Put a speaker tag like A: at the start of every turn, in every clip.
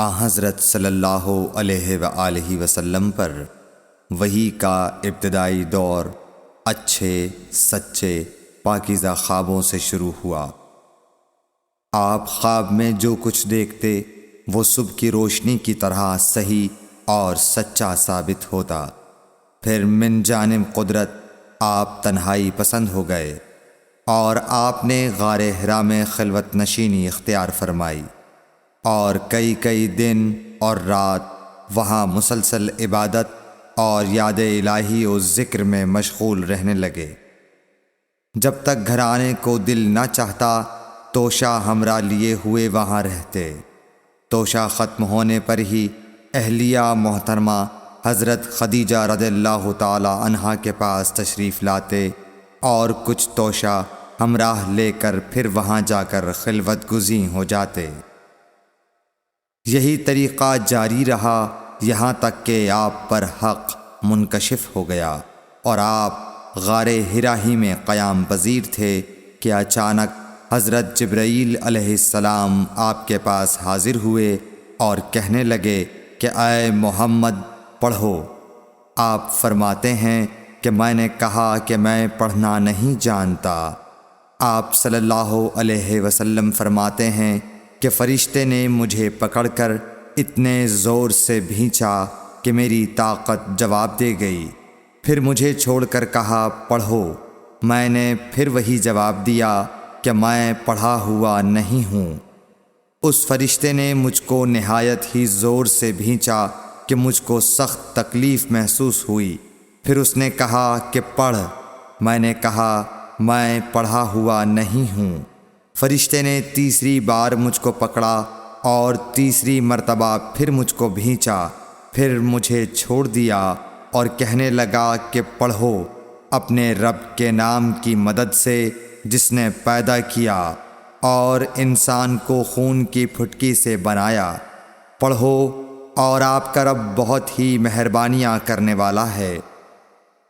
A: حضرت صلی اللہ علیہ وآلہ وسلم پر وحی کا ابتدائی دور اچھے سچے پاکیزہ خوابوں سے شروع ہوا۔ آپ خواب میں جو کچھ دیکھتے وہ صبح کی روشنی کی طرح صحیح اور سچا ثابت ہوتا۔ پھر من جانب قدرت آپ تنہائی پسند ہو گئے اور آپ نے غار حرا میں خلوت نشینی اختیار فرمائی اور کئی دن اور رات وہاں مسلسل عبادت اور یاد الہی و ذکر میں مشغول رہنے لگے۔ جب تک گھر آنے کو دل نہ چاہتا توشہ ہمراہ لیے ہوئے وہاں رہتے۔ توشہ ختم ہونے پر ہی اہلیہ محترمہ حضرت خدیجہ رضی اللہ تعالی عنہا کے پاس تشریف لاتے اور کچھ توشہ ہمراہ لے کر پھر وہاں جا کر خلوت گزین ہو جاتے۔ یہی طریقہ جاری رہا یہاں تک کہ آپ پر حق منکشف ہو گیا اور آپ غار حرا ہی میں قیام پذیر تھے کہ اچانک حضرت جبرائیل علیہ السلام آپ کے پاس حاضر ہوئے اور کہنے لگے کہ اے محمد پڑھو۔ آپ فرماتے ہیں کہ میں نے کہا کہ میں پڑھنا نہیں جانتا۔ آپ صلی اللہ علیہ وسلم فرماتے ہیں کہ فرشتے نے مجھے پکڑ کر اتنے زور سے بھینچا کہ میری طاقت جواب دے گئی۔ پھر مجھے چھوڑ کر کہا پڑھو۔ میں نے پھر وہی جواب دیا کہ میں پڑھا ہوا نہیں ہوں۔ اس فرشتے نے مجھ کو نہایت ہی زور سے بھینچا کہ مجھ کو سخت تکلیف محسوس ہوئی۔ پھر اس نے کہا کہ پڑھ۔ میں نے کہا میں پڑھا ہوا نہیں ہوں۔ فرشتے نے تیسری بار مجھ کو پکڑا اور تیسری مرتبہ پھر مجھ کو بھینچا۔ پھر مجھے چھوڑ دیا اور کہنے لگا کہ پڑھو اپنے رب کے نام کی مدد سے جس نے پیدا کیا اور انسان کو خون کی پھٹکی سے بنایا۔ پڑھو اور آپ کا رب بہت ہی مہربانیاں کرنے والا ہے۔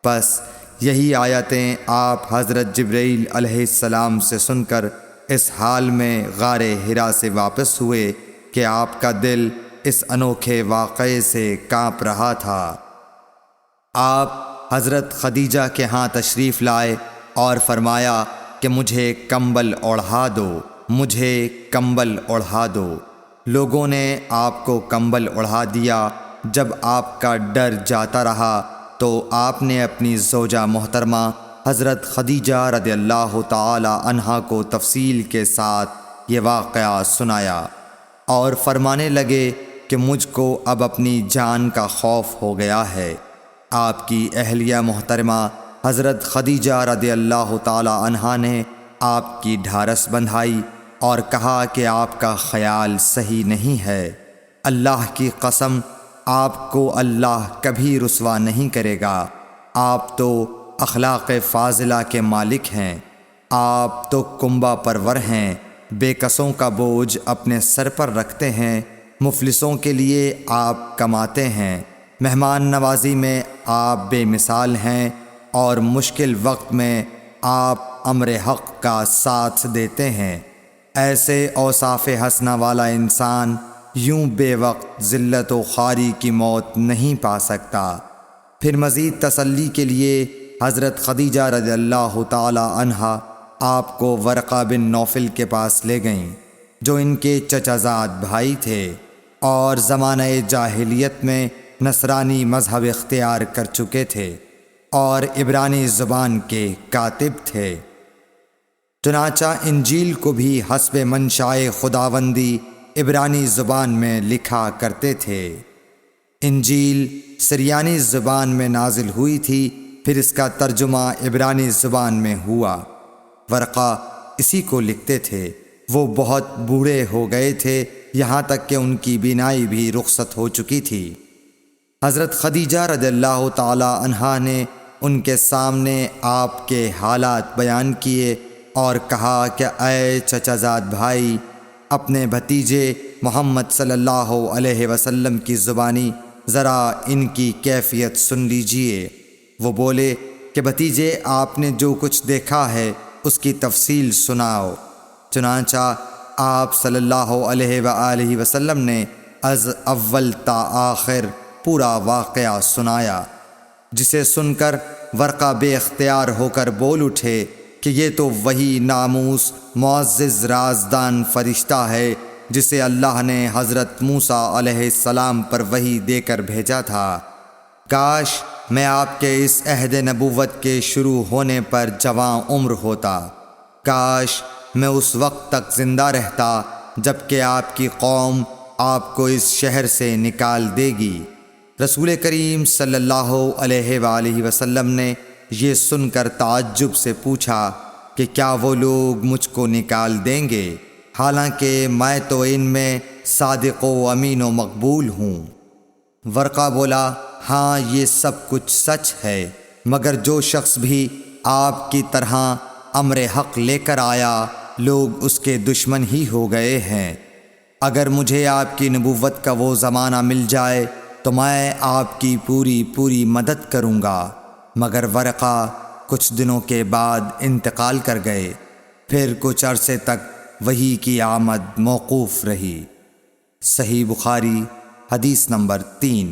A: بس یہی آیتیں آپ حضرت جبرائیل علیہ السلام سے سن کر اس حال میں غار حرا سے واپس ہوئے کہ آپ کا دل اس انوکھے واقعے سے کانپ رہا تھا۔ آپ حضرت خدیجہ کے ہاں تشریف لائے اور فرمایا کہ مجھے کمبل اوڑھا دو، مجھے کمبل اوڑھا دو۔ لوگوں نے آپ کو کمبل اوڑھا دیا۔ جب آپ کا ڈر جاتا رہا تو آپ نے اپنی زوجہ محترمہ حضرت خدیجہ رضی اللہ تعالی عنہا کو تفصیل کے ساتھ یہ واقعہ سنایا اور فرمانے لگے کہ مجھ کو اب اپنی جان کا خوف ہو گیا ہے۔ آپ کی اہلیہ محترمہ حضرت خدیجہ رضی اللہ تعالی عنہا نے آپ کی ڈھارس بندھائی اور کہا کہ آپ کا خیال صحیح نہیں ہے۔ اللہ کی قسم آپ کو اللہ کبھی رسوا نہیں کرے گا۔ آپ تو اخلاق فاضلہ کے مالک ہیں۔ آپ تو کنبہ پرور ہیں، بے کسوں کا بوجھ اپنے سر پر رکھتے ہیں، مفلسوں کے لیے آپ کماتے ہیں، مہمان نوازی میں آپ بے مثال ہیں اور مشکل وقت میں آپ امر حق کا ساتھ دیتے ہیں۔ ایسے اوصاف حسنہ والا انسان یوں بے وقت ذلت و خواری کی موت نہیں پا سکتا۔ پھر مزید تسلی کے لیے حضرت خدیجہ رضی اللہ تعالی عنہا آپ کو ورقہ بن نوفل کے پاس لے گئیں جو ان کے چچا زاد بھائی تھے اور زمانہ جاہلیت میں نصرانی مذہب اختیار کر چکے تھے اور عبرانی زبان کے کاتب تھے۔ چنانچہ انجیل کو بھی حسب منشائے خداوندی عبرانی زبان میں لکھا کرتے تھے۔ انجیل سریانی زبان میں نازل ہوئی تھی، پھر اس کا ترجمہ عبرانی زبان میں ہوا۔ ورقہ اسی کو لکھتے تھے۔ وہ بہت بوڑھے ہو گئے تھے، یہاں تک کہ ان کی بینائی بھی رخصت ہو چکی تھی۔ حضرت خدیجہ رضی اللہ تعالی عنہا نے ان کے سامنے آپ کے حالات بیان کیے اور کہا کہ اے چچا زاد بھائی، اپنے بھتیجے محمد صلی اللہ علیہ وسلم کی زبانی ذرا ان کی کیفیت سن لیجئے۔ وہ بولے کہ بھتیجے آپ نے جو کچھ دیکھا ہے اس کی تفصیل سناؤ۔ چنانچہ آپ صلی اللہ علیہ وآلہ وسلم نے از اول تا آخر پورا واقعہ سنایا، جسے سن کر ورقہ بے اختیار ہو کر بول اٹھے کہ یہ تو وہی ناموس معزز رازدان فرشتہ ہے جسے اللہ نے حضرت موسیٰ علیہ السلام پر وحی دے کر بھیجا تھا۔ کاش میں آپ کے اس عہد نبوت کے شروع ہونے پر جواں عمر ہوتا، کاش میں اس وقت تک زندہ رہتا جب کہ آپ کی قوم آپ کو اس شہر سے نکال دے گی۔ رسول کریم صلی اللہ علیہ وآلہ وسلم نے یہ سن کر تعجب سے پوچھا کہ کیا وہ لوگ مجھ کو نکال دیں گے، حالانکہ میں تو ان میں صادق و امین و مقبول ہوں؟ ورقہ بولا، ہاں یہ سب کچھ سچ ہے، مگر جو شخص بھی آپ کی طرح امر حق لے کر آیا لوگ اس کے دشمن ہی ہو گئے ہیں۔ اگر مجھے آپ کی نبوت کا وہ زمانہ مل جائے تو میں آپ کی پوری مدد کروں گا، مگر ورقہ کچھ دنوں کے بعد انتقال کر گئے، پھر کچھ عرصے تک وحی کی آمد موقوف رہی۔ صحیح بخاری حدیث نمبر 3۔